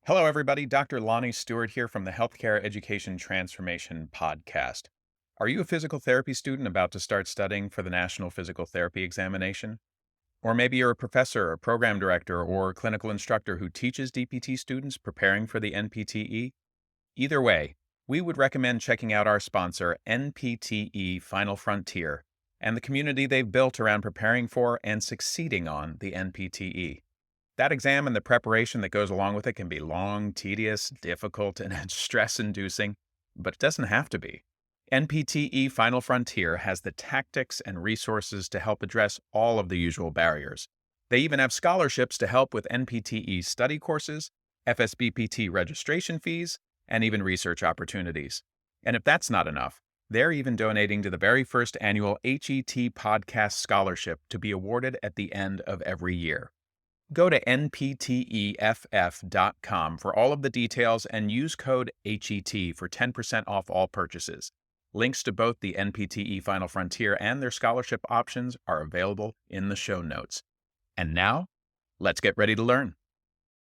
Hello, everybody. Dr. Lonnie Stewart here from the Healthcare Education Transformation Podcast. Are you a physical therapy student about to start studying for the National Physical Therapy Examination? Or maybe you're a professor, a program director, or clinical instructor who teaches DPT students preparing for the NPTE? Either way, we would recommend checking out our sponsor, NPTE Final Frontier, and the community they've built around preparing for and succeeding on the NPTE. That exam and the preparation that goes along with it can be long, tedious, difficult, and stress-inducing, but it doesn't have to be. NPTE Final Frontier has the tactics and resources to help address all of the usual barriers. They even have scholarships to help with NPTE study courses, FSBPT registration fees, and even research opportunities. And if that's not enough, they're even donating to the very first annual HET Podcast Scholarship to be awarded at the end of every year. Go to npteff.com for all of the details and use code HET for 10% off all purchases. Links to both the NPTE Final Frontier and their scholarship options are available in the show notes. And now, let's get ready to learn.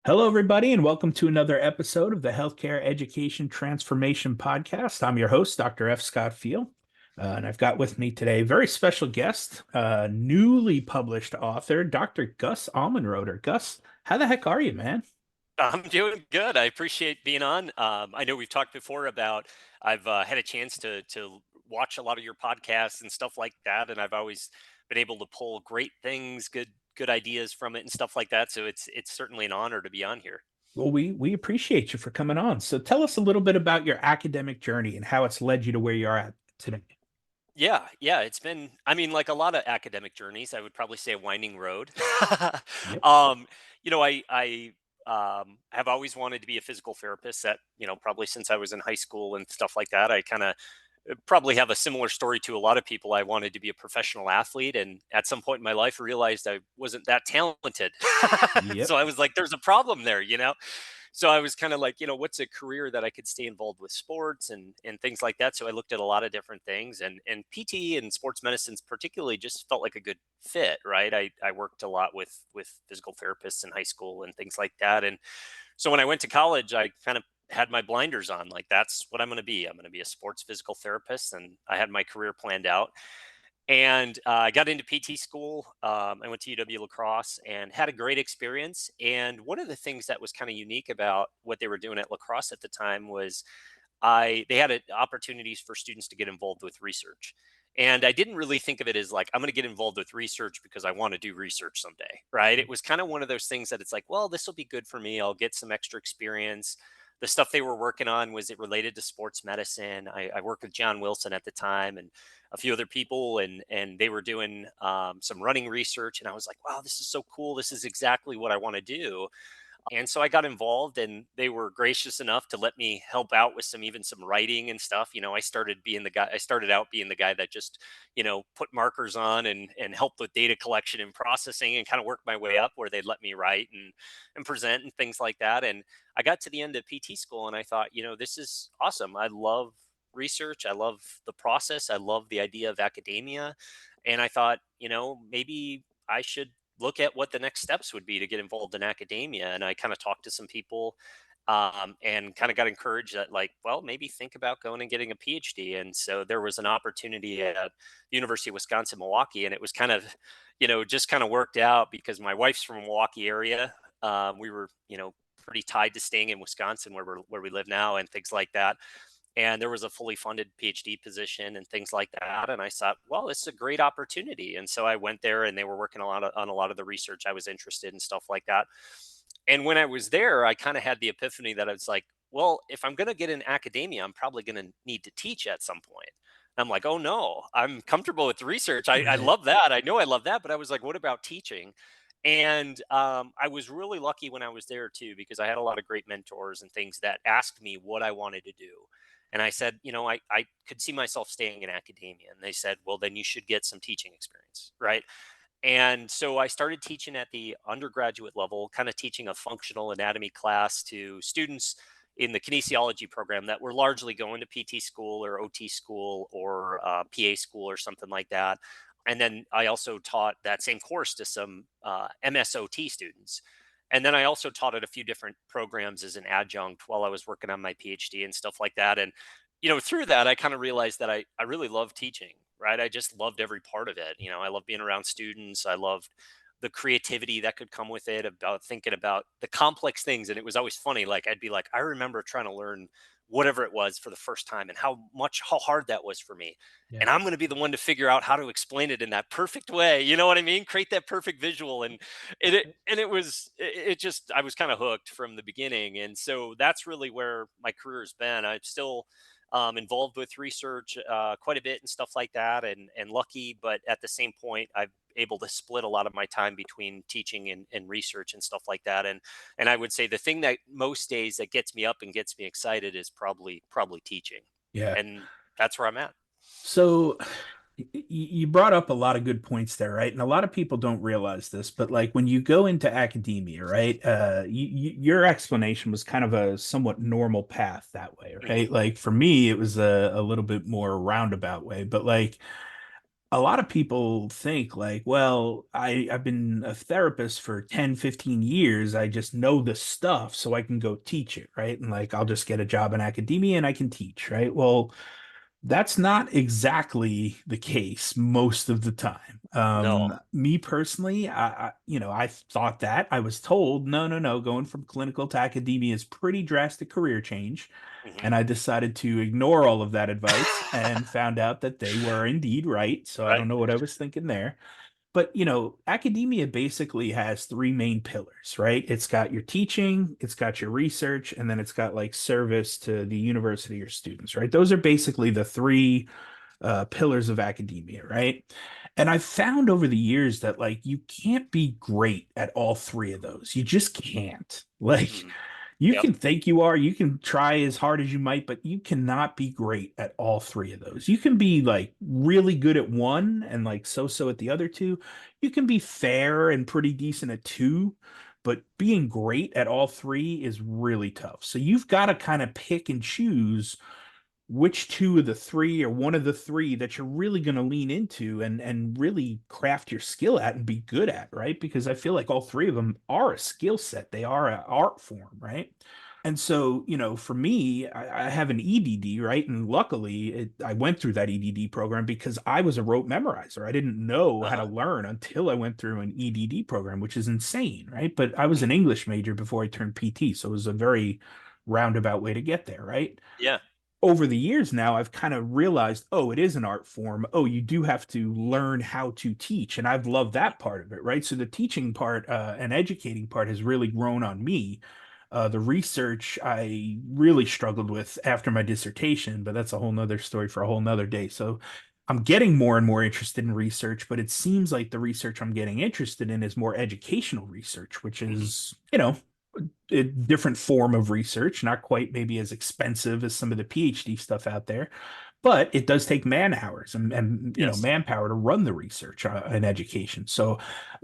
Hello, everybody, and welcome to another episode of the Healthcare Education Transformation Podcast. I'm your host, Dr. F. Scott Field, and I've got with me today a very special guest, newly published author, Dr. Gus Almonroeder. Gus, how the heck are you, man? I'm doing good. I appreciate being on. I know we've talked before about I've had a chance to watch a lot of your podcasts and stuff like that, and I've always been able to pull great things, good ideas from it and stuff like that. So it's certainly an honor to be on here. Well, we appreciate you for coming on. So tell us a little bit about your academic journey and how it's led you to where you are at today. Yeah, it's been, I mean, like a lot of academic journeys, I would probably say a winding road. Yep. um, I have always wanted to be a physical therapist that, probably since I was in high school and stuff like that. I kind of probably have a similar story to a lot of people. I wanted to be a professional athlete, and at some point in my life, I realized I wasn't that talented. So Yep. I was like, "There's a problem there." So I was kind of like, what's a career that I could stay involved with sports and things like that. So I looked at a lot of different things, and PT and sports medicine particularly just felt like a good fit, right? I worked a lot with physical therapists in high school and things like that, and so when I went to college, I kind of had my blinders on. Like, that's what I'm going to be. I'm going to be a sports physical therapist, and I had my career planned out. And I got into PT school. I went to UW La Crosse and had a great experience. And one of the things that was kind of unique about what they were doing at La Crosse at the time was they had opportunities for students to get involved with research. And I didn't really think of it as like, I'm going to get involved with research because I want to do research someday, right? It was kind of one of those things that it's like, well, this will be good for me. I'll get some extra experience. The stuff they were working on was it related to sports medicine. I worked with John Wilson at the time and a few other people, and they were doing some running research. And I was like, wow, this is so cool. This is exactly what I want to do. And so I got involved, and they were gracious enough to let me help out with some writing and stuff. I started out being the guy that just, put markers on and helped with data collection and processing, and kind of worked my way up where they'd let me write and present and things like that. And I got to the end of PT school and I thought, this is awesome. I love research. I love the process. I love the idea of academia. And I thought, maybe I should look at what the next steps would be to get involved in academia. And I kind of talked to some people, and kind of got encouraged that, like, well, maybe think about going and getting a PhD. And so there was an opportunity at the University of Wisconsin Milwaukee, and it was kind of, just kind of worked out because my wife's from Milwaukee area. We were, pretty tied to staying in Wisconsin where we live now and things like that. And there was a fully funded PhD position and things like that. And I thought, well, this is a great opportunity. And so I went there, and they were working on a lot of the research I was interested in, stuff like that. And when I was there, I kind of had the epiphany that I was like, well, if I'm going to get in academia, I'm probably going to need to teach at some point. I'm like, oh no, I'm comfortable with the research. I Right. love that. I know I love that. But I was like, what about teaching? And I was really lucky when I was there too, because I had a lot of great mentors and things that asked me what I wanted to do. And I said, I could see myself staying in academia. And they said, well, then you should get some teaching experience, right? And so I started teaching at the undergraduate level, kind of teaching a functional anatomy class to students in the kinesiology program that were largely going to PT school or OT school or PA school or something like that. And then I also taught that same course to some MSOT students. And then I also taught at a few different programs as an adjunct while I was working on my PhD and stuff like that. And, through that, I kind of realized that I really love teaching, right? I just loved every part of it. I love being around students. I loved the creativity that could come with it, about thinking about the complex things. And it was always funny. Like, I'd be like, I remember trying to learn whatever it was for the first time and how hard that was for me. Yeah. And I'm going to be the one to figure out how to explain it in that perfect way. You know what I mean? Create that perfect visual. And it just, I was kind of hooked from the beginning. And so that's really where my career has been. I'm still involved with research quite a bit and stuff like that, and lucky, but at the same point, I've able to split a lot of my time between teaching and research and stuff like that. And I would say the thing that most days that gets me up and gets me excited is probably teaching. Yeah. And that's where I'm at. So you brought up a lot of good points there, right? And a lot of people don't realize this, but like when you go into academia, right? Your explanation was kind of a somewhat normal path that way, Hmm. right? Like for me, it was a little bit more roundabout way, but like a lot of people think like, well, I've been a therapist for 10, 15 years. I just know the stuff so I can go teach it, right? And like I'll just get a job in academia and I can teach, right? Well, that's not exactly the case most of the time. No. Me personally, I thought that I was told, no, no, no, going from clinical to academia is pretty drastic career change. Hmm. And I decided to ignore all of that advice and found out that they were indeed right. So I Right. don't know what I was thinking there. But, academia basically has three main pillars, right? It's got your teaching, it's got your research, and then it's got like service to the university or students, right? Those are basically the three pillars of academia, right? And I've found over the years that like you can't be great at all three of those. You just can't. Like Hmm. you Yep. can think you are, you can try as hard as you might, but you cannot be great at all three of those. You can be like really good at one and like so-so at the other two. You can be fair and pretty decent at two, but being great at all three is really tough. So you've got to kind of pick and choose which two of the three or one of the three that you're really going to lean into and really craft your skill at and be good at, right? Because I feel like all three of them are a skill set. They are an art form, right? And so, for me, I have an EDD, right? And luckily, I went through that EDD program because I was a rote memorizer. I didn't know how to Uh-huh. learn until I went through an EDD program, which is insane, right? But I was an Mhm. English major before I turned PT, so it was a very roundabout way to get there, right? Yeah. Over the years now, I've kind of realized, oh, it is an art form. Oh, you do have to learn how to teach. And I've loved Mhm. that part of it, right? So the teaching part and educating part has really grown on me. The research I really struggled with after my dissertation, but that's a whole nother story for a whole nother day. So I'm getting more and more interested in research, but it seems like the research I'm getting interested in is more educational research, which Mhm. is, a different form of research, not quite maybe as expensive as some of the PhD stuff out there, but it does take man hours and Yes. manpower to run the research in education. So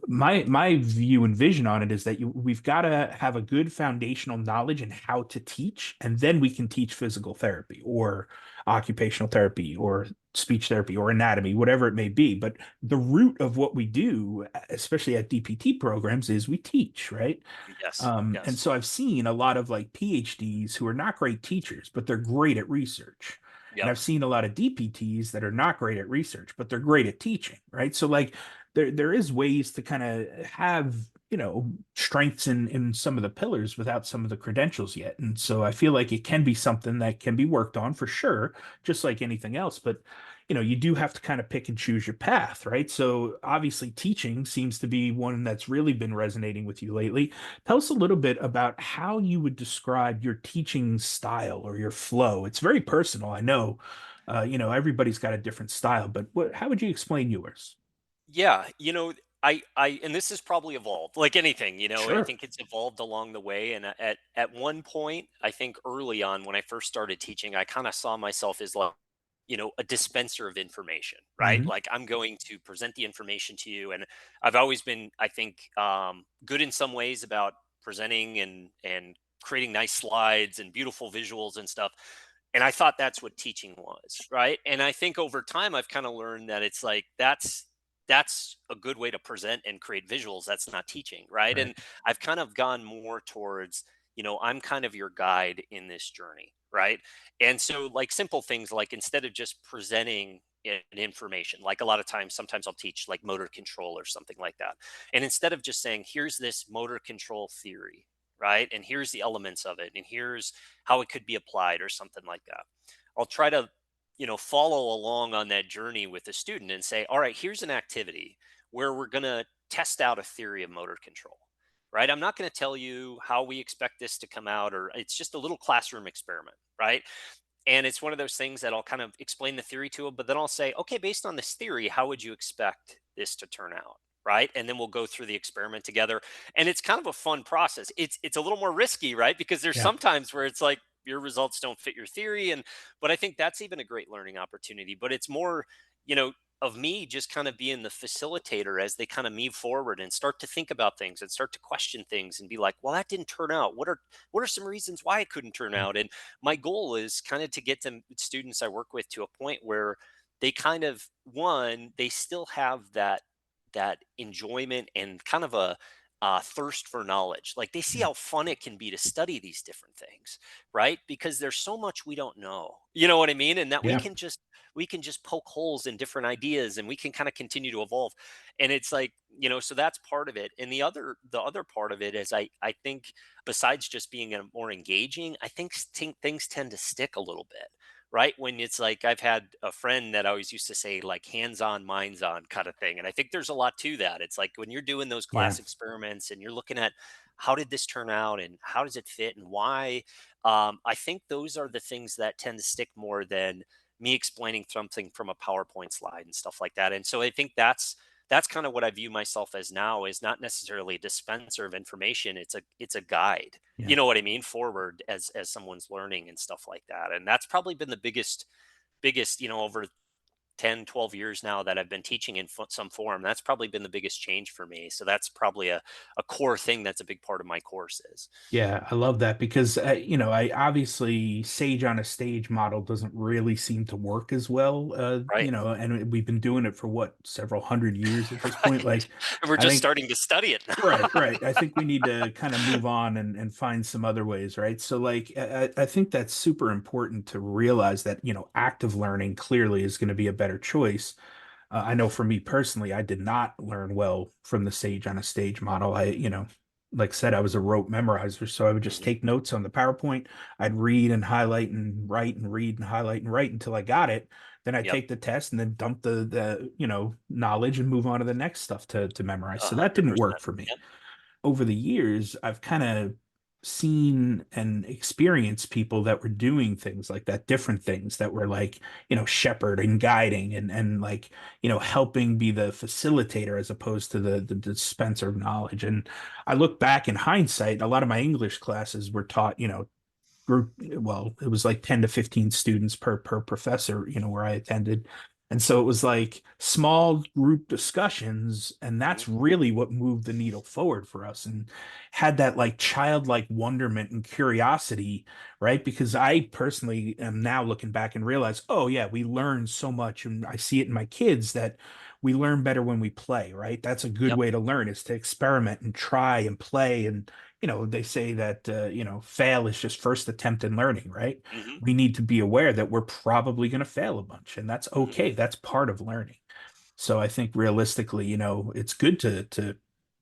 my view and vision on it is that we've got to have a good foundational knowledge in how to teach, and then we can teach physical therapy or occupational therapy or speech therapy or anatomy, whatever it may be. But the root of what we do, especially at DPT programs, is we teach, right? Yes. And Yes. so I've seen a lot of like PhDs who are not great teachers, but they're great at research. And Yep. I've seen a lot of DPTs that are not great at research, but they're great at teaching, right? So like there is ways to kind of have, strengths in some of the pillars without some of the credentials yet. And so I feel like it can be something that can be worked on for sure, just like anything else. But you do have to kind of pick and choose your path, right? So obviously teaching seems to be one that's really been resonating with you lately. Tell us a little bit about how you would describe your teaching style or your flow. It's very personal, I know. Everybody's got a different style, but how would you explain yours? Yeah. And this has probably evolved like anything, I Sure. think it's evolved along the way. And at one point, I think early on when I first started teaching, I kind of saw myself as like, a dispenser of information, right? Hmm. Like I'm going to present the information to you. And I've always been, I think, good in some ways about presenting and creating nice slides and beautiful visuals and stuff. And I thought that's what teaching was, right? And I think over time I've kind of learned that it's like that's a good way to present and create visuals. That's not teaching, right? Right. And I've kind of gone more towards, I'm kind of your guide in this journey, right? And so, like, simple things, like, instead of just presenting an information, like, a lot of times, sometimes I'll teach like motor control or something like that. And instead of just saying, here's this motor control theory, right? And here's the elements of it, and here's how it could be applied or something like that. I'll try to, follow along on that journey with the student and say, all right, here's an activity where we're going to test out a theory of motor control, right? I'm not going to tell you how we expect this to come out, or it's just a little classroom experiment, right? And it's one of those things that I'll kind of explain the theory to them, but then I'll say, okay, based on this theory, how would you expect this to turn out? Right. And then we'll go through the experiment together. And it's kind of a fun process. It's a little more risky, right? Because there's Yeah. sometimes where it's like your results don't fit your theory. But I think that's even a great learning opportunity. But it's more, you know, of me just kind of being the facilitator as they kind of move forward and start to think about things and start to question things and be like, well, that didn't turn out. What are some reasons why it couldn't turn Mm. out? And my goal is kind of to get them students I work with to a point where they kind of, one, they still have that enjoyment and kind of a thirst for knowledge. Like, they see Yeah. how fun it can be to study these different things, right? Because there's so much we don't know. You know what I mean? And that we Yeah. can just poke holes in different ideas, and we can kind of continue to evolve. And it's like, so that's part of it. And the other part of it is, I think, besides just being more engaging, I think things tend to stick a little bit, right? When it's like, I've had a friend that always used to say, like, hands on, minds on kind of thing. And I think there's a lot to that. It's like when you're doing those Yeah. class experiments and you're looking at how did this turn out and how does it fit and why, I think those are the things that tend to stick more than me explaining something from a PowerPoint slide and stuff like that. And so I think that's kind of what I view myself as now, is not necessarily a dispenser of information. It's a guide. Yeah. You know what I mean? Forward as someone's learning and stuff like that. And that's probably been the biggest, over 10, 12 years now that I've been teaching in some form. That's probably been the biggest change for me. So that's probably a core thing that's a big part of my courses. Yeah, I love that because I obviously sage on a stage model doesn't really seem to work as well, Right. and we've been doing it for what, several hundred years at this point. Right. Like, And we're I just think, starting to study it now. right, right. I think we need to kind of move on and find some other ways, right? So, like, I think that's super important to realize that, active learning clearly is going to be a better choice. I know for me personally, I did not learn well from the sage on a stage model. Like I said, I was a rote memorizer, so I would just Mhm. take notes on the PowerPoint. I'd read and highlight and write and read and highlight and write until I got it. Then I'd Yep. take the test and then dump the knowledge and move on to the next stuff to memorize. A So that hundred didn't work percent. for me. Yep. Over the years, I've kind of seen and experienced people that were doing things like that, different things that were like, shepherding, guiding, and like, helping be the facilitator as opposed to the dispenser of knowledge. And I look back in hindsight, a lot of my English classes were taught, group, well, it was like 10 to 15 students per professor, where I attended. And so it was like small group discussions, and Mhm. that's really what moved the needle forward for us and had that like childlike wonderment and curiosity, right? Because I personally am now looking back and realize, oh yeah, we learn so much, and I see it in my kids that we learn better when we play, right? That's a good Yep. way to learn, is to experiment and try and play. And they say that fail is just first attempt in learning, right? Mhm. We need to be aware that we're probably going to fail a bunch, and that's Mhm. okay. That's part of learning. So I think realistically, it's good to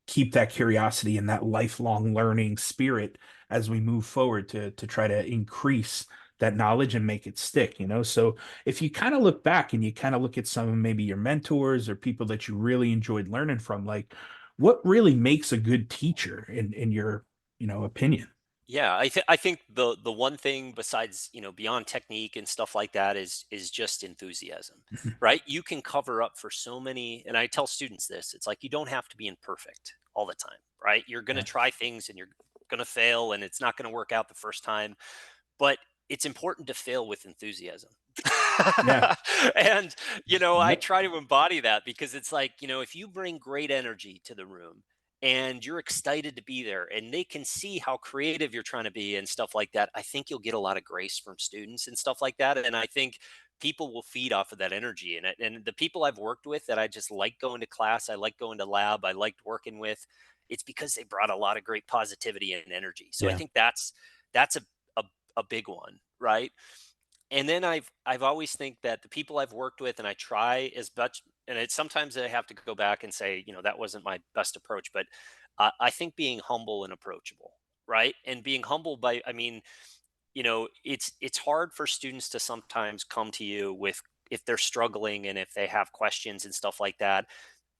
keep that curiosity and that lifelong learning spirit as we move forward to try to increase that knowledge and make it stick, So if you kind of look back and you kind of look at some of maybe your mentors or people that you really enjoyed learning from, like, what really makes a good teacher in your, opinion? Yeah, I think the one thing besides, beyond technique and stuff like that is just enthusiasm, right? You can cover up for so many, and I tell students this, it's like, you don't have to be imperfect all the time, right? You're going to Yeah. try things and you're going to fail and it's not going to work out the first time, but it's important to fail with enthusiasm. Yeah. And, I Yep. try to embody that, because it's like, if you bring great energy to the room and you're excited to be there and they can see how creative you're trying to be and stuff like that, I think you'll get a lot of grace from students and stuff like that. And I think people will feed off of that energy. And the people I've worked with that I just like going to class, I like going to lab, I liked working with, it's because they brought a lot of great positivity and energy. So I Yeah. think that's a, a big one, right? And then I've always think that the people I've worked with, and I try as much, and it's sometimes I have to go back and say, that wasn't my best approach, but I think being humble and approachable, right? And being humble by, I mean, it's hard for students to sometimes come to you with, if they're struggling and if they have questions and stuff like that,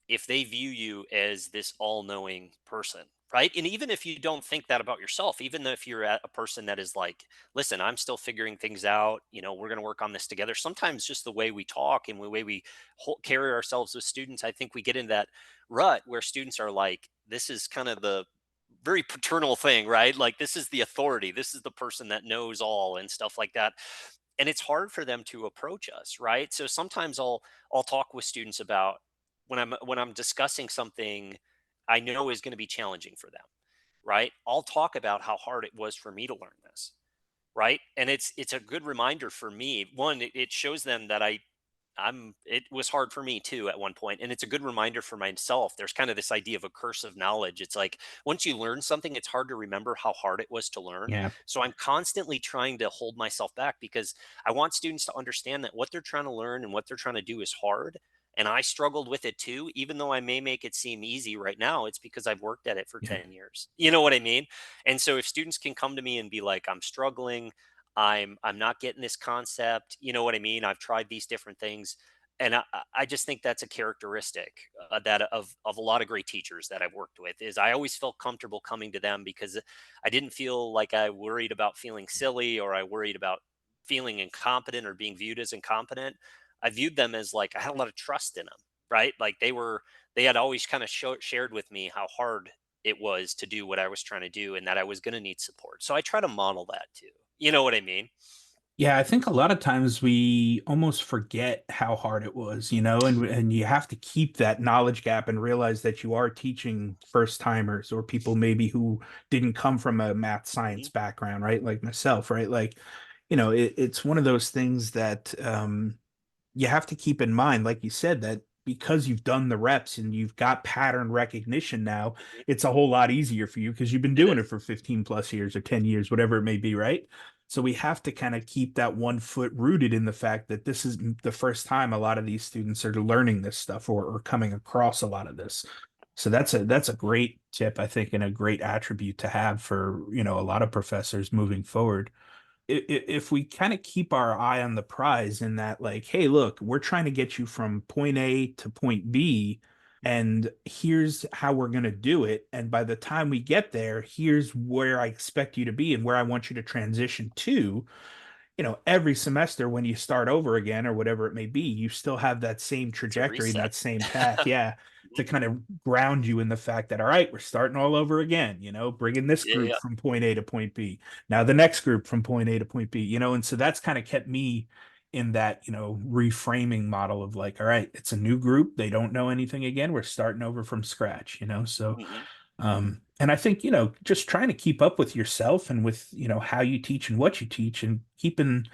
if they view you as this all-knowing person, right? And even if you don't think that about yourself, even if you're a person that is like, listen, I'm still figuring things out, we're going to work on this together. Sometimes just the way we talk and the way we carry ourselves with students, I think we get in that rut where students are like, this is kind of the very paternal thing, right? Like, this is the authority, this is the person that knows all and stuff like that. And it's hard for them to approach us, right? So sometimes I'll talk with students about, when I'm discussing something I know is going to be challenging for them, right? I'll talk about how hard it was for me to learn this, right? And it's a good reminder for me. One, it shows them that it was hard for me too at one point, and it's a good reminder for myself. There's kind of this idea of a curse of knowledge. It's like, once you learn something, it's hard to remember how hard it was to learn. Yeah. So I'm constantly trying to hold myself back, because I want students to understand that what they're trying to learn and what they're trying to do is hard. And I struggled with it too. Even though I may make it seem easy right now, it's because I've worked at it for Yeah. 10 years. You know what I mean? And so if students can come to me and be like, I'm struggling, I'm not getting this concept. You know what I mean? I've tried these different things, and I just think that's a characteristic that of a lot of great teachers that I've worked with, is I always felt comfortable coming to them, because I didn't feel like I worried about feeling silly, or I worried about feeling incompetent or being viewed as incompetent. I viewed them as, like, I had a lot of trust in them, right? Like, they had always kind of shared with me how hard it was to do what I was trying to do, and that I was going to need support. So I try to model that too. You know what I mean? Yeah, I think a lot of times we almost forget how hard it was, and you have to keep that knowledge gap and realize that you are teaching first timers or people maybe who didn't come from a math Hmm. science background, right? Like myself, right? Like, it's one of those things that you have to keep in mind, like you said, that because you've done the reps and you've got pattern recognition now, Hmm. it's a whole lot easier for you because you've been It doing it is. for 15 plus years or 10 years, whatever it may be, right? So we have to kind of keep that one foot rooted in the fact that this is the first time a lot of these students are learning this stuff or coming across a lot of this. So that's a great tip, I think, and a great attribute to have for, a lot of professors moving forward. If we kind of keep our eye on the prize in that, like, hey, look, we're trying to get you from point A to point B, and here's how we're going to do it. And by the time we get there, here's where I expect you to be and where I want you to transition to. Every semester when you start over again or whatever it may be, you still have that same It's a trajectory and reset. that same path. Yeah. To Mhm. kind of ground you in the fact that, all right, we're starting all over again, bringing this Yeah, group yeah. from point A to point B. Now the next group from point A to point B, and so that's kind of kept me in that, reframing model of like, all right, it's a new group. They don't know anything again. We're starting over from scratch. So Mhm. and I think, just trying to keep up with yourself and with, how you teach and what you teach and keeping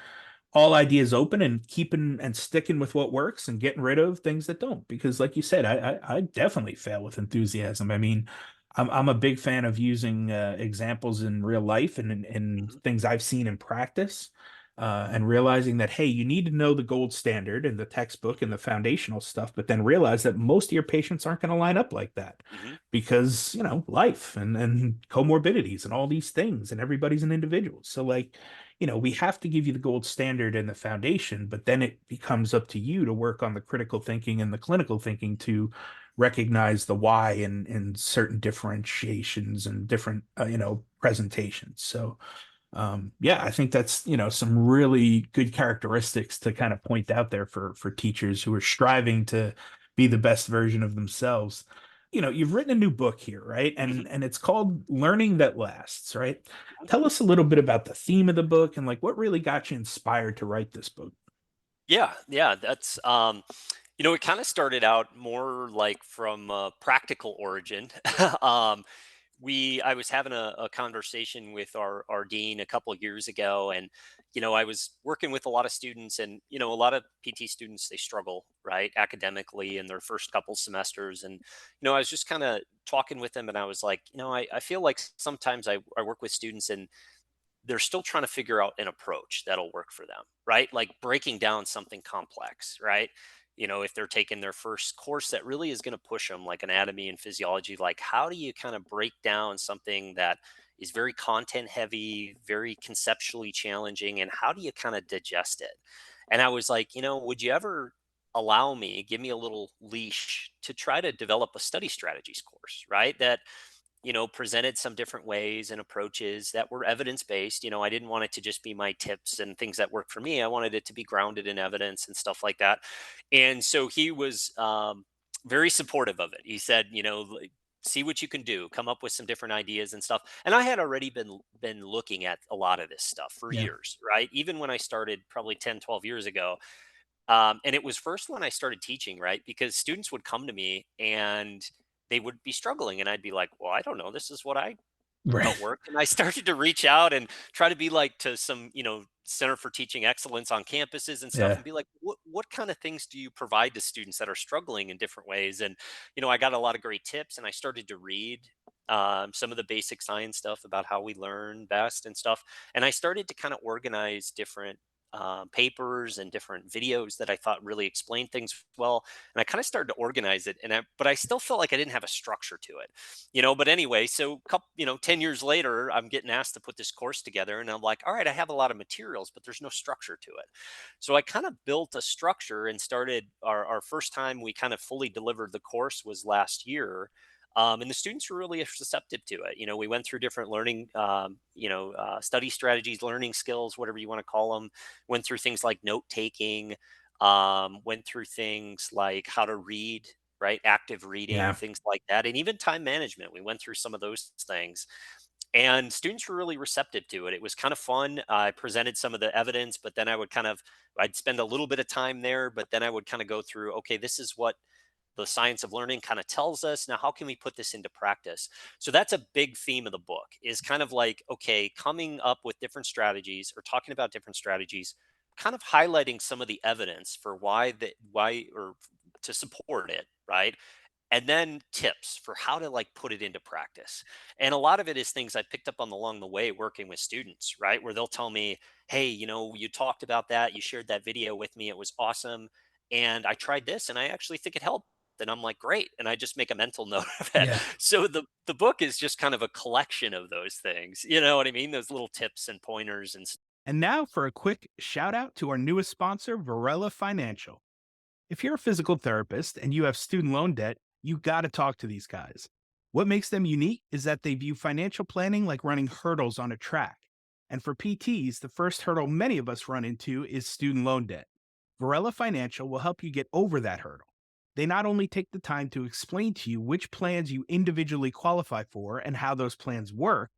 all ideas open and keeping and sticking with what works and getting rid of things that don't. Because like you said, I definitely fail with enthusiasm. I mean, I'm a big fan of using examples in real life and Mhm. things I've seen in practice. And realizing that, hey, you need to know the gold standard and the textbook and Mhm. the foundational stuff, but then realize that most of your patients aren't going to line up like that Mhm. because life and comorbidities and all these things and everybody's an individual. So like, we have to give you the gold standard and the foundation, but then it becomes up to you to work on the critical thinking and the clinical thinking to recognize the why in certain differentiations and different presentations. So yeah, I think that's, some really good characteristics to kind of point out there for teachers who are striving to be the best version of themselves. You've written a new book here, right? Mhm. And it's called Learning That Lasts, right? Mhm. Tell us a little bit about the theme of the book and like what really got you inspired to write this book. Yeah, yeah, that's it kind of started out more like from a practical origin. um I was having a conversation with our dean a couple of years ago, and I was working with a lot of students, and a lot of PT students, they struggle, right, academically in their first couple semesters. And I was just kind of talking with them, and I was like, I feel like sometimes I work with students, and they're still trying to figure out an approach that'll work for them, right? Like breaking down something complex, right? If they're taking their first course that really is going to push them, like anatomy and physiology, like how do you kind of break down something that is very content heavy, very conceptually challenging, and how do you kind of digest it? And I was like, would you ever give me a little leash to try to develop a study strategies course, right? That presented some different ways and approaches that were evidence based. I didn't want it to just be my tips and things that work for me. I wanted it to be grounded in evidence and stuff like that. And so he was very supportive of it. He said, like, see what you can do, come up with some different ideas and stuff. And I had already been looking at a lot of this stuff for Yeah. years, right? Even when I started probably 10, 12 years ago. And it was first when I started teaching, right? Because students would come to me and they would be struggling, and I'd be like, "Well, I don't know. This is what I Right. felt worked." And I started to reach out and try to be like to some, Center for Teaching Excellence on campuses and stuff, Yeah. and be like, "What kind of things do you provide to students that are struggling in different ways?" And I got a lot of great tips, and I started to read some of the basic science stuff about how we learn best and stuff. And I started to kind of organize different papers and different videos that I thought really explained things well. And I kind of started to organize it, but I still felt like I didn't have a structure to it, But anyway, so 10 years later, I'm getting asked to put this course together, and I'm like, all right, I have a lot of materials, but there's no structure to it. So I kind of built a structure and started our first time we kind of fully delivered the course was last year. And the students were really receptive to it. We went through different learning, study strategies, learning skills, whatever you want to call them. Went through things like note taking, went through things like how to read, right? Active reading, Yeah. things like that, and even time management. We went through some of those things, and students were really receptive to it. It was kind of fun. I presented some of the evidence, but then I'd spend a little bit of time there, but then I would kind of go through, okay, this is what the science of learning kind of tells us. Now, how can we put this into practice? So that's a big theme of the book, is kind of like, okay, coming up with different strategies or talking about different strategies, kind of highlighting some of the evidence for why or to support it, right? And then tips for how to like put it into practice. And a lot of it is things I picked up on along the way working with students, right? Where they'll tell me, hey, you talked about that, you shared that video with me, it was awesome, and I tried this and I actually think it helped. And I'm like, great. And I just make a mental note of it. Yeah. So the book is just kind of a collection of those things. You know what I mean? Those little tips and pointers and And now for a quick shout out to our newest sponsor, Varela Financial. If you're a physical therapist and you have student loan debt, you got to talk to these guys. What makes them unique is that they view financial planning like running hurdles on a track. And for PTs, the first hurdle many of us run into is student loan debt. Varela Financial will help you get over that hurdle. They not only take the time to explain to you which plans you individually qualify for and how those plans work,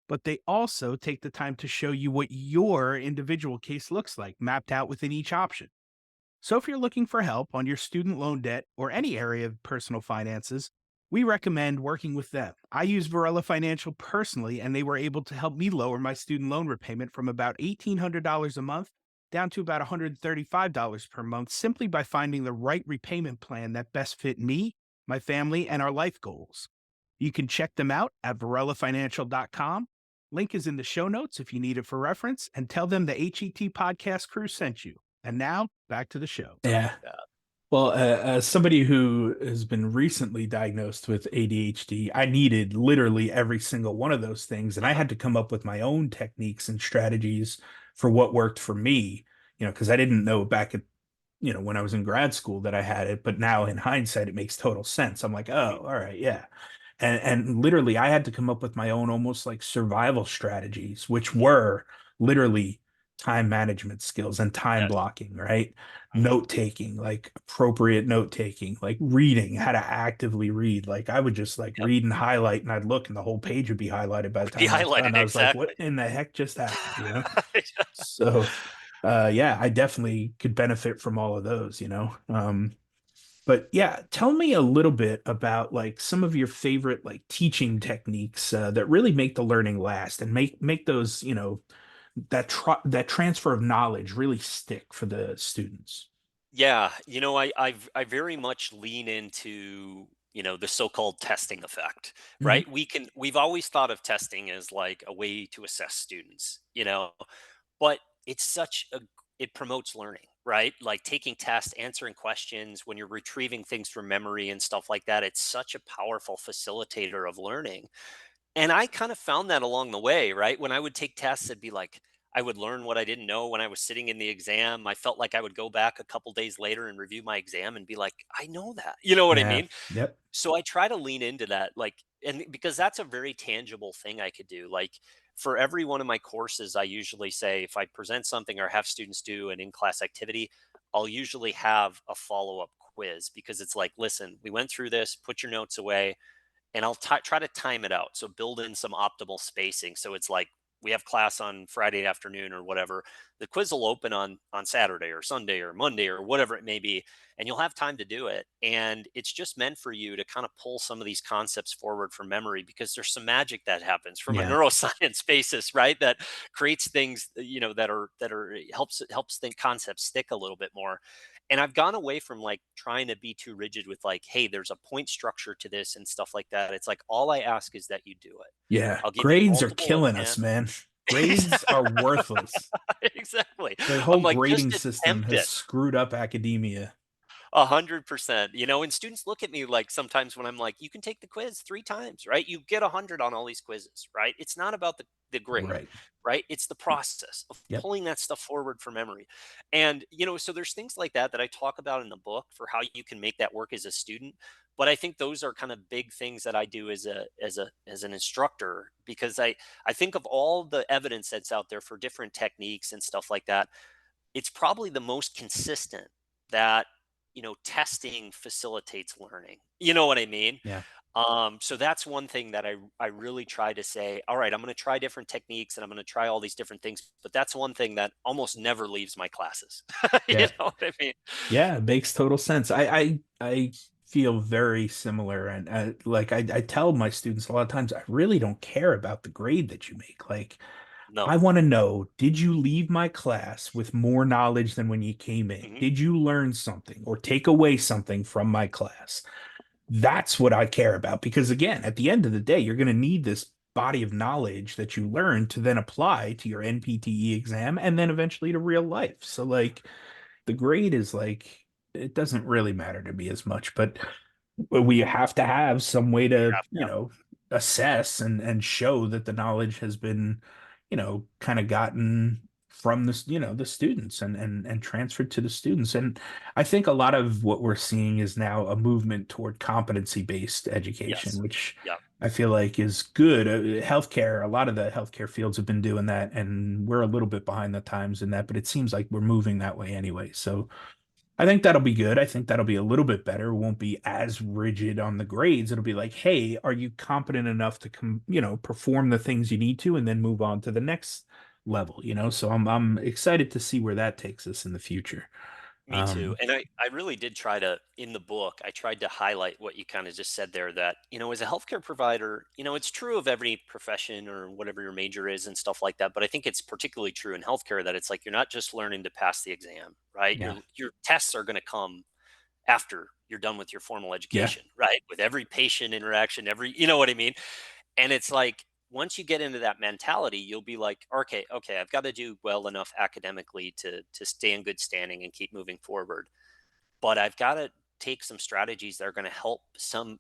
but they also take the time to show you what your individual case looks like, mapped out within each option. So if you're looking for help on your student loan debt or any area of personal finances, we recommend working with them. I use Varela Financial personally, and they were able to help me lower my student loan repayment from about $1,800 a month down to about $135 per month simply by finding the right repayment plan that best fit me, my family, and our life goals. You can check them out at varelafinancial.com. Link is in the show notes if you need it for reference, and tell them the HET podcast crew sent you. And now back to the show. Yeah. Well, as somebody who has been recently diagnosed with ADHD, I needed literally every single one of those things. And I had to come up with my own techniques and strategies for what worked for me, because I didn't know back at, when I was in grad school that I had it. But now in hindsight, it makes total sense. I'm like, oh, all right, yeah. And literally, I had to come up with my own almost like survival strategies, which were literally time management skills and time yes. blocking, right? Note taking, like appropriate note taking, like reading, how to actively read. Like I would just like Yep. read and highlight, and I'd look, and the whole page would be highlighted by the Would be time I was done. highlighted I was like, what exactly. in the heck just happened? So, yeah, I definitely could benefit from all of those. But yeah, tell me a little bit about like some of your favorite like teaching techniques that really make the learning last and make those, that transfer of knowledge really stick for the students. Yeah, I very much lean into, the so-called testing effect, Mhm. right? We've always thought of testing as like a way to assess students, but it's it promotes learning, right? Like taking tests, answering questions, when you're retrieving things from memory and stuff like that, it's such a powerful facilitator of learning. And I kind of found that along the way, right? When I would take tests, it'd be like I would learn what I didn't know when I was sitting in the exam. I felt like I would go back a couple days later and review my exam and be like, I know that. You know what I Yeah. mean? Yep. So I try to lean into that, like, and because that's a very tangible thing I could do. Like for every one of my courses, I usually say if I present something or have students do an in class activity, I'll usually have a follow up quiz because it's like, listen, we went through this, put your notes away, and I'll try to time it out. So build in some optimal spacing. So it's like we have class on Friday afternoon or whatever. The quiz will open on Saturday or Sunday or Monday or whatever it may be, and you'll have time to do it. And it's just meant for you to kind of pull some of these concepts forward from memory because there's some magic that happens from a Yeah. neuroscience basis, right? That creates things that are helps think concepts stick a little bit more. And I've gone away from like trying to be too rigid with like, hey, there's a point structure to this and stuff like that. It's like all I ask is that you do it. Yeah. I'll give you Grades are multiple killing us, exams. man. Grades are worthless. Exactly. The I'm whole like, just grading system attempt has it. screwed up academia. 100%. And students look at me like sometimes when I'm like, you can take the quiz 3 times, right? You get 100 on all these quizzes, right? It's not about the grade, Right. right? It's the process of Yep. pulling that stuff forward from memory. And, so there's things like that I talk about in the book for how you can make that work as a student. But I think those are kind of big things that I do as an instructor because I think of all the evidence that's out there for different techniques and stuff like that, it's probably the most consistent that testing facilitates learning. You know what I mean? Yeah. So that's one thing that I really try to say, all right, I'm going to try different techniques and I'm going to try all these different things, but that's one thing that almost never leaves my classes. You Yeah. know what I mean? Yeah, it makes total sense. I feel very similar, and like I tell my students a lot of times, I really don't care about the grade that you make. Like, No. I want to know, did you leave my class with more knowledge than when you came in? Hmm. Did you learn something or take away something from my class? That's what I care about because again, at the end of the day, you're going to need this body of knowledge that you learn to then apply to your NPTE exam and then eventually to real life. So like the grade is like it doesn't really matter to me as much, but we have to have some way You to, have to. assess and show that the knowledge has been, kind of gotten from the students and transferred to the students. And I think a lot of what we're seeing is now a movement toward competency-based education, Yes. which Yeah. I feel like is good. Healthcare, a lot of the healthcare fields have been doing that, and we're a little bit behind the times in that, but it seems like we're moving that way anyway. So I think that'll be good. I think that'll be a little bit better. It won't be as rigid on the grades. It'll be like, hey, are you competent enough to perform the things you need to and then move on to the next level? So I'm excited to see where that takes us in the future. Me too. Um, And I really did try to, in the book, I tried to highlight what you kind of just said there that, as a healthcare provider, it's true of every profession or whatever your major is and stuff like that. But I think it's particularly true in healthcare that it's like you're not just learning to pass the exam, right? yeah. Your tests are going to come after you're done with your formal Yeah. education, right? With every patient interaction, you know what I mean? And it's like once you get into that mentality, you'll be like, okay, I've got to do well enough academically to stay in good standing and keep moving forward. But I've got to take some strategies that are going to help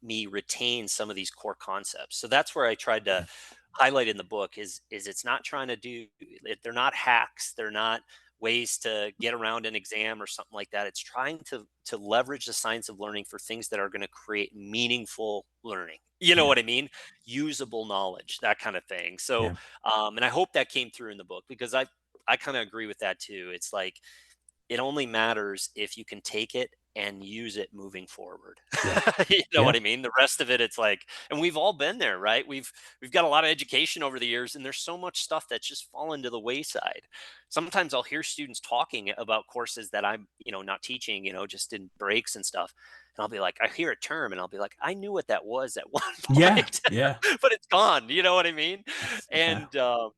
me retain some of these core concepts. So that's where I tried to highlight in the book is it's not trying to they're not hacks, they're not ways to get around an exam or something like that. It's trying to leverage the science of learning for things that are going to create meaningful learning. You know Yeah. what I mean? Usable knowledge, that kind of thing. So, Yeah. and I hope that came through in the book because I kind of agree with that too. It's like it only matters if you can take it and use it moving forward. Yeah. You know Yeah. what I mean? The rest of it, it's like, and we've all been there, right? We've got a lot of education over the years, and there's so much stuff that's just fallen to the wayside. Sometimes I'll hear students talking about courses that I'm, not teaching, just in breaks and stuff. And I'll be like, I hear a term and I'll be like, I knew what that was at one Yeah. point, Yeah. but it's gone. You know what I mean? Yeah. And,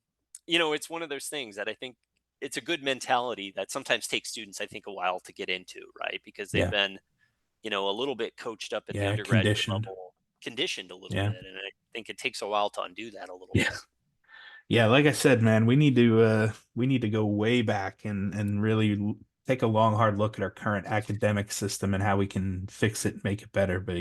it's one of those things that I think it's a good mentality that sometimes takes students, I think, a while to get into, right? Because they've Yeah. been, a little bit coached up at the Yeah. undergraduate Conditioned. level, conditioned a little Yeah. bit. And I think it takes a while to undo that a little Yeah. bit. Yeah, like I said, man, we need to go way back and really take a long, hard look at our current academic system and how we can fix it, make it better. But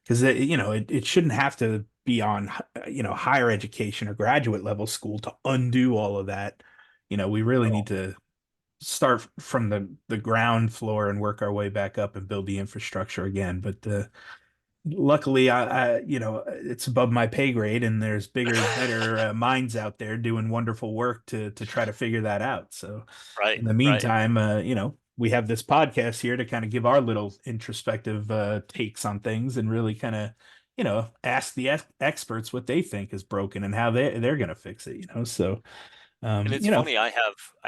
because it shouldn't have to be on higher education or graduate level school to undo all of that. We really Oh, need to start from the ground floor and work our way back up and build the infrastructure again. But luckily, it's above my pay grade, and there's bigger, better minds out there doing wonderful work to try to figure that out. So, right, in the right. meantime, we have this podcast here to kind of give our little introspective takes on things and really kind of, ask the experts what they think is broken and how they're going to fix it. So, And it's funny, I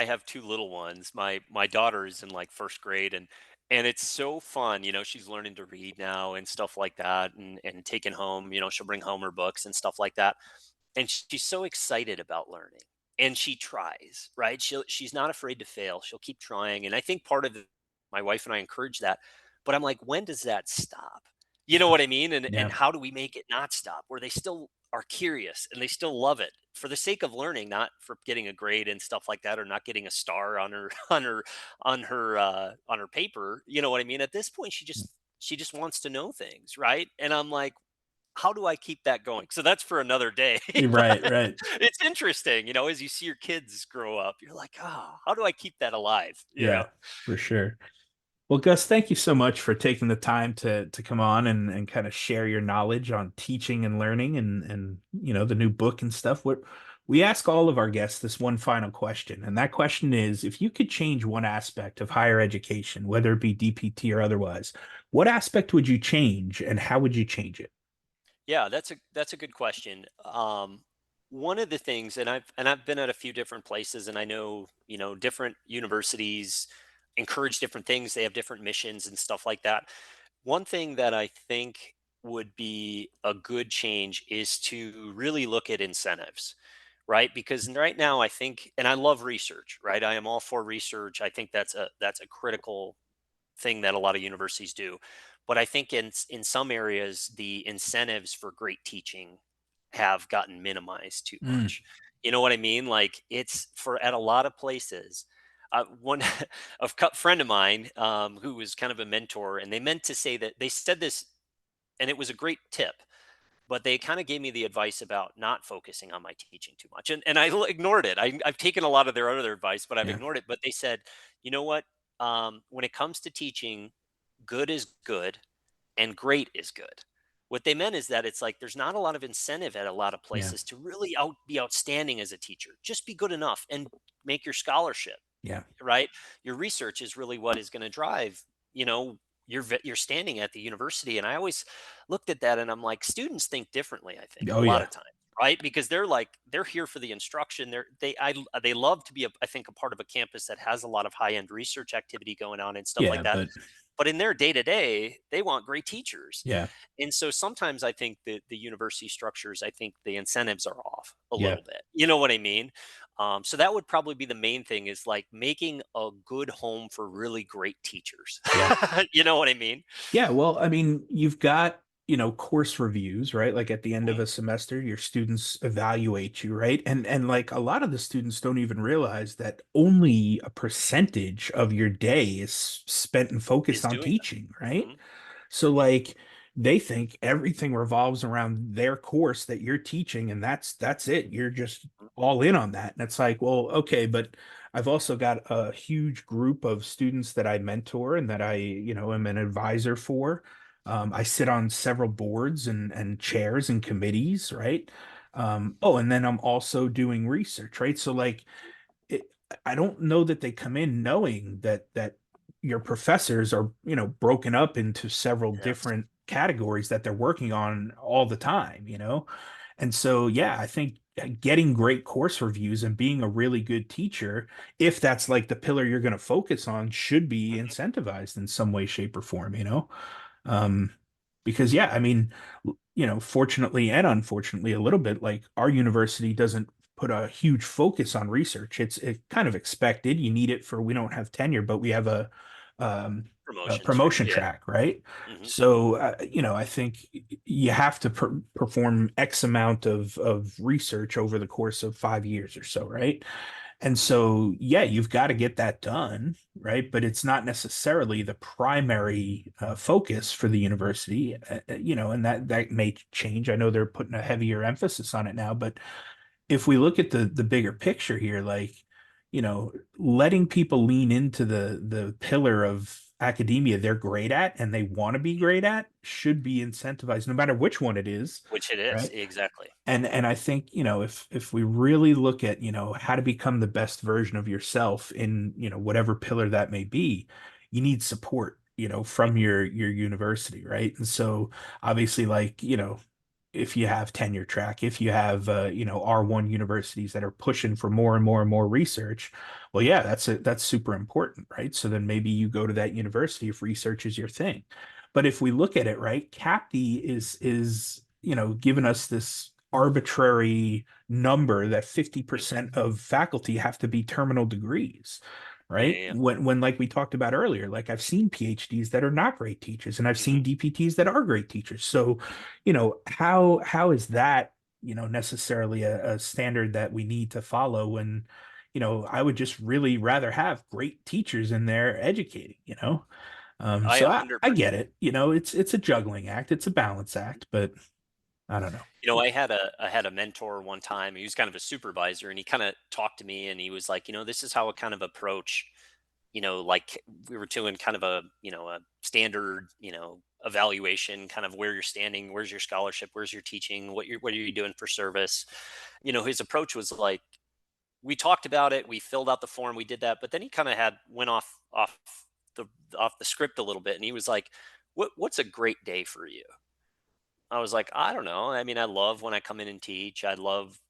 have two little ones. My daughter is in like first grade, and it's so fun. She's learning to read now and stuff like that, and taking home, she'll bring home her books and stuff like that. And she's so excited about learning. And she tries, right? She's not afraid to fail. She'll keep trying. And I think part of my wife and I encourage that. But I'm like, when does that stop? You know what I mean? And yeah, how do we make it not stop? Where they still are curious and they still love it for the sake of learning, not for getting a grade and stuff like that, or not getting a star on her on her paper. You know what I mean? At this point, she just wants to know things, right? And I'm like, how do I keep that going? So that's for another day. right, But right. it's interesting, as you see your kids grow up, you're like, oh, how do I keep that alive? Yeah, for sure. Well, Gus, thank you so much for taking the time to come on and kind of share your knowledge on teaching and learning and the new book and stuff. We ask all of our guests this one final question, and that question is, if you could change one aspect of higher education, whether it be DPT or otherwise, what aspect would you change and how would you change it? Yeah, that's a good question. One of the things, and I've been at a few different places, and I know different universities encourage different things. They have different missions and stuff like that. One thing that I think would be a good change is to really look at incentives, right? Because right now I think, and I love research, right? I am all for research. I think that's a critical thing that a lot of universities do. But I think in some areas the incentives for great teaching have gotten minimized too Mm, much. You know what I mean? Like it's for at a lot of places. One friend of mine who was kind of a mentor, and they meant to say that they said this, and it was a great tip. But they kind of gave me the advice about not focusing on my teaching too much, and ignored it. I've taken a lot of their other advice, but I've yeah, ignored it. But they said, you know what? When it comes to teaching, good is good and great is good. What they meant is that it's like there's not a lot of incentive at a lot of yeah, places to really be outstanding as a teacher. Just be good enough and make your scholarship, yeah, right? Your research is really what is going to drive, your standing at the university. And I always looked at that and I'm like, students think differently, I think, oh a lot yeah, of times, right? Because they're here for the instruction. They love to be I think a part of a campus that has a lot of high-end research activity going on and stuff like yeah, that. but But in their day to day, they want great teachers. yeah, And so sometimes I think that the university structures, I think the incentives are off a yeah, little bit. You know what I mean? So that would probably be the main thing, is like making a good home for really great teachers. yeah. You know what I mean? Yeah, well, I mean, you've got, course reviews, right? Like at the end of Mhm. a semester, your students evaluate you, right? And like a lot of the students don't even realize that only a percentage of your day is spent and focused Is on doing teaching, that. right? Mhm. So Mhm. like they think everything revolves around their course that you're teaching, and that's it. You're just Mhm. all in on that. And it's like, well, okay, but I've also got a huge group of students that I mentor and that I, am an advisor for. I sit on several boards and chairs and committees, right? Oh, and then I'm also doing research, right? So like it, I don't know that they come in knowing that your professors are, broken up into several Yes. different categories that they're working on all the time, And so, yeah, I think getting great course reviews and being a really good teacher, if that's like the pillar you're going to focus on, should be Mhm. incentivized in some way, shape, or form. Um, because yeah, I mean, fortunately and unfortunately, a little bit like our university doesn't put a huge focus on research. It's kind of expected. You need it for we don't have tenure, but we have um, a Promotions, right? promotion Yeah. track, right? Hmm. So I think you have to perform X amount of research over the course of 5 years or so, right? And Hmm. so, yeah, you've got to get that done, right? But it's not necessarily the primary focus for the university, and that may change. I know they're putting a heavier emphasis on it now, but if we look at the bigger picture here, like, letting people lean into the pillar of academia they're great at and they want to be great at should be incentivized, no matter which one it is, Which it is, right? exactly. And I think, if we really look at, how to become the best version of yourself in, whatever pillar that may be, you need support, from your university, right? And so obviously, like, if you have tenure track, if you have R1 universities that are pushing for more and more and more research, well, yeah, that's super important, right? So then maybe you go to that university if research is your thing. But if we look at it, right, CAPTI is giving us this arbitrary number that Mhm. 50% of faculty have to be terminal degrees, Yeah, right? yeah, yeah. When like we talked about earlier, like I've seen PhDs that are not great teachers and I've seen Hmm. DPTs that are great teachers. So, Hmm. how is that, necessarily a standard that we need to follow when, I would just really rather have great teachers in there educating. I So I 100%. get it, it's a juggling act, it's a balance act, but I don't know. I had a mentor one time. He was kind of a supervisor, and he kind of talked to me, and he was like, this is how I kind of approach, like we were doing kind of a standard, evaluation, kind of where you're standing, where's your scholarship, where's your teaching, what are you doing for service. His approach was like, we talked about it, we filled out the form, we did that, but then he kind of had went the off the script a little bit, and he was like, what's a great day for you? I was like, I don't know. I mean, I love when I come in and teach. I love,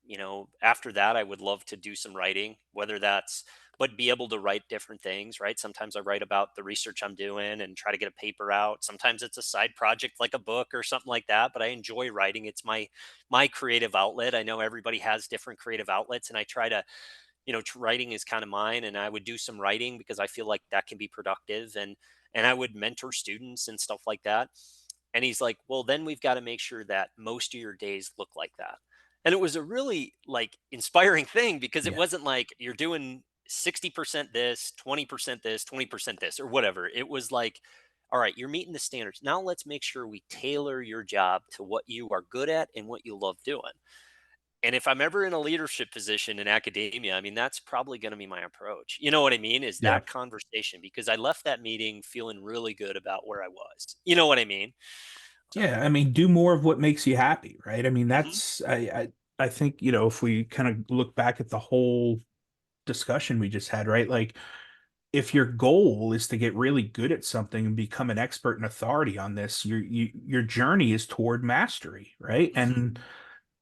after that, I would love to do some writing, whether that's, but be able to write different things, right? Sometimes I write about the research I'm doing and try to get a paper out. Sometimes it's a side project like a book or something like that, but I enjoy writing. It's my creative outlet. I know everybody has different creative outlets, and I try to, writing is kind of mine, and I would do some writing because I feel like that can be productive, and I would mentor students and stuff like that. And he's like, well, then we've got to make sure that most of your days look like that. And it was a really like inspiring thing because it Yeah. wasn't like you're doing 60% this, 20% this, 20% this, or whatever. It was like, all right, you're meeting the standards. Now let's make sure we tailor your job to what you are good at and what you love doing. And if I'm ever in a leadership position in academia, I mean, that's probably going to be my approach. You know what I mean? Is Yeah. that conversation, because I left that meeting feeling really good about where I was. You know what I mean? So, Yeah, I mean, do more of what makes you happy, right? I mean, mhm, that's I think, if we kind of look back at the whole discussion we just had, right? Like if your goal is to get really good at something and become an expert and authority on this, your journey is toward mastery, right? mhm, And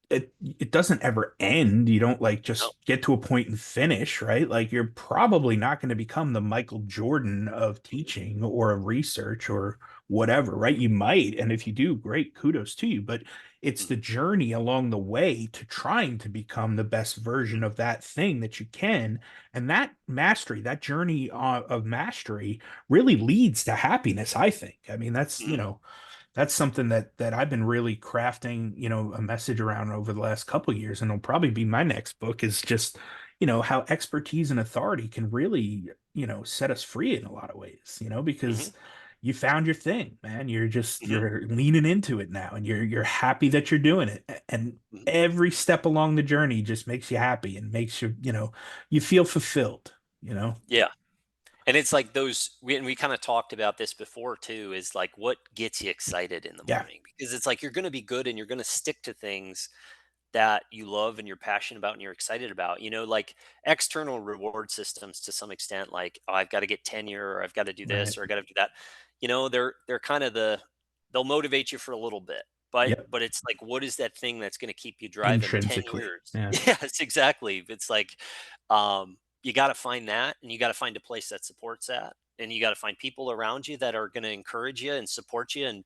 it doesn't ever end. You don't like no, just get to a point and finish, right? Like you're probably not going to become the Michael Jordan of mhm, teaching or of research or whatever, right? You might, and if you do, great, kudos to you, but it's mhm, the journey along the way to trying to become the best version of that thing that you can. And that mastery, that journey of mastery really leads to happiness, I think. I mean, mhm, that's something that I've been really crafting, a message around over the last couple of years, and it'll probably be my next book is just, how expertise and authority can really, set us free in a lot of ways, mhm, because you found your thing, man. mhm, You're leaning into it now and you're happy that you're doing it. And mhm. every step along the journey just makes you happy and makes you, you feel fulfilled. Yeah. And it's like and we kind of talked about this before too, is like what gets you excited in the Yeah. morning, because it's like you're going to be good and you're going to stick to things that you love and you're passionate about and you're excited about. Like external reward systems to some extent, like, oh, I've got to get tenure, or I've got to do Right. this, or I got to do that. They're kind of they'll motivate you for a little bit, but Yep. it's like, what is that thing that's going to keep you driving 10 Intrinsically. years? Yeah. Yes, exactly. It's like, you got to find that, and you got to find a place that supports that, and you got to find people around you that are going to encourage you and support you,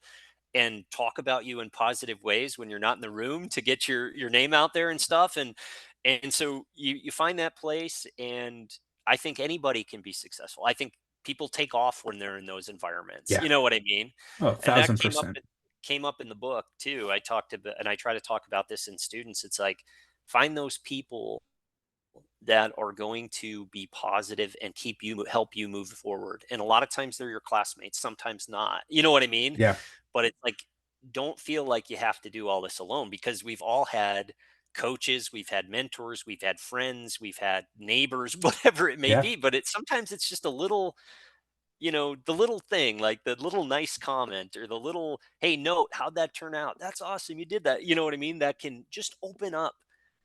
and talk about you in positive ways when you're not in the room, to get your name out there and stuff. And so you find that place, and I think anybody can be successful. I think people take off when they're in those environments. Yeah. You know what I mean? Oh, And that 1000%. came up in the book too. I talked about, and I try to talk about this in students. It's like, find those people that are going to be positive and help you move forward. And a lot of times they're your classmates, sometimes not. You know what I mean? Yeah. But it's like, don't feel like you have to do all this alone, because we've all had coaches, we've had mentors, we've had friends, we've had neighbors, whatever it may Yeah. be. But sometimes it's just a little, the little thing, like the little nice comment, or the little, hey, note, how'd that turn out? That's awesome. You did that. You know what I mean? That can just open up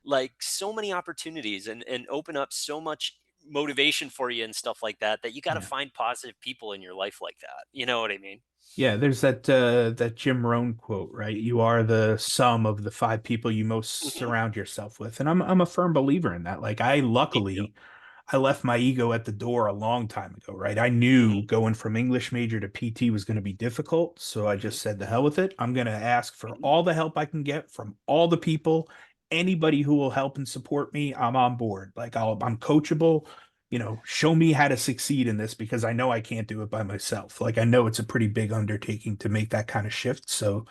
like so many opportunities, and open up so much motivation for you and stuff like that, that you got to Yeah. find positive people in your life like that. You know what I mean? Yeah, there's that Jim Rohn quote, right? You are the sum of the five people you most Hmm. surround yourself with. And I'm a firm believer in that. Like Me too. I left my ego at the door a long time ago, right? I Hmm. knew going from English major to PT was going to be difficult, so I Hmm. just said the hell with it. I'm going to ask for Hmm. all the help I can get from all the people, anybody who will help and support me. I'm on board. I'm coachable, show me how to succeed in this because I know I can't do it by myself. Like I know it's a pretty big undertaking to make that kind of shift. So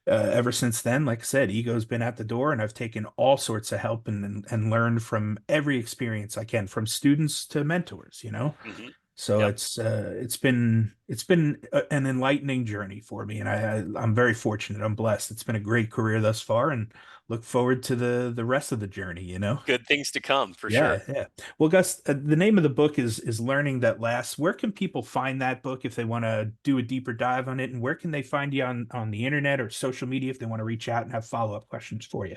ever since then, like I said, ego's been at the door, and I've taken all sorts of help and learned from every experience I can, from students to mentors. Hmm. So Yep. it's been an enlightening journey for me, and I'm very fortunate. I'm blessed. It's been a great career thus far, and look forward to the rest of the journey. Good things to come for Yeah, sure. yeah. Well, Gus, the name of the book is Learning That Lasts. Where can people find that book if they want to do a deeper dive on it? And where can they find you on the internet or social media if they want to reach out and have follow-up questions for you?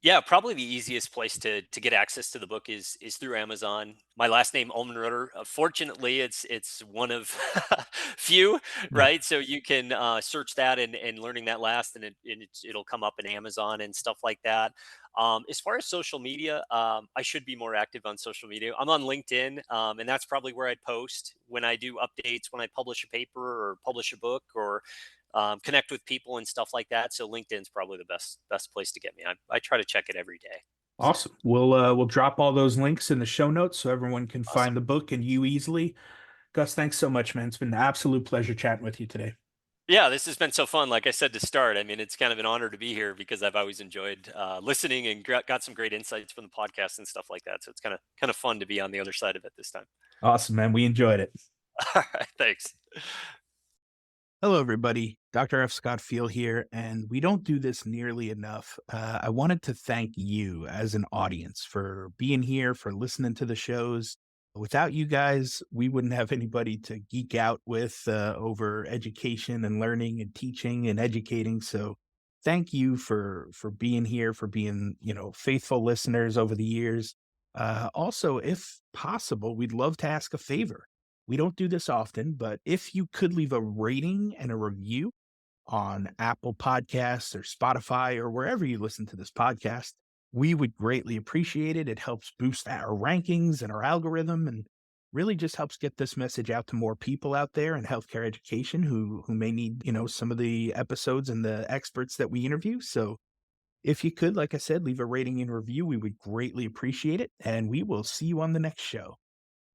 Yeah, probably the easiest place to get access to the book is through Amazon. My last name, Almonroeder. Fortunately, it's one of few, Yeah. right? So you can search that, and learning that last, and it'll come up in Amazon and stuff like that. As far as social media, I should be more active on social media. I'm on LinkedIn, and that's probably where I post when I do updates, when I publish a paper or publish a book, or connect with people and stuff like that. So LinkedIn's probably the best place to get me. I try to check it every day. So Awesome. We'll drop all those links in the show notes so everyone can find awesome. the book and you easily. Gus, thanks so much, man. It's been an absolute pleasure chatting with you today. Yeah, this has been so fun. Like I said to start, I mean, it's kind of an honor to be here, because I've always enjoyed listening, and got some great insights from the podcast and stuff like that. So it's kind of fun to be on the other side of it this time. Awesome, man. We enjoyed it. All right, thanks. Hello, everybody. Dr. F. Scott Field here, and we don't do this nearly enough. I wanted to thank you as an audience for being here, for listening to the shows. Without you guys, we wouldn't have anybody to geek out with over education and learning and teaching and educating. So, thank you for being here, for being faithful listeners over the years. Also, if possible, we'd love to ask a favor. We don't do this often, but if you could leave a rating and a review on Apple Podcasts or Spotify or wherever you listen to this podcast, we would greatly appreciate it. It helps boost our rankings and our algorithm, and really just helps get this message out to more people out there in healthcare education who may need, some of the episodes and the experts that we interview. So if you could, like I said, leave a rating and review, we would greatly appreciate it. And we will see you on the next show.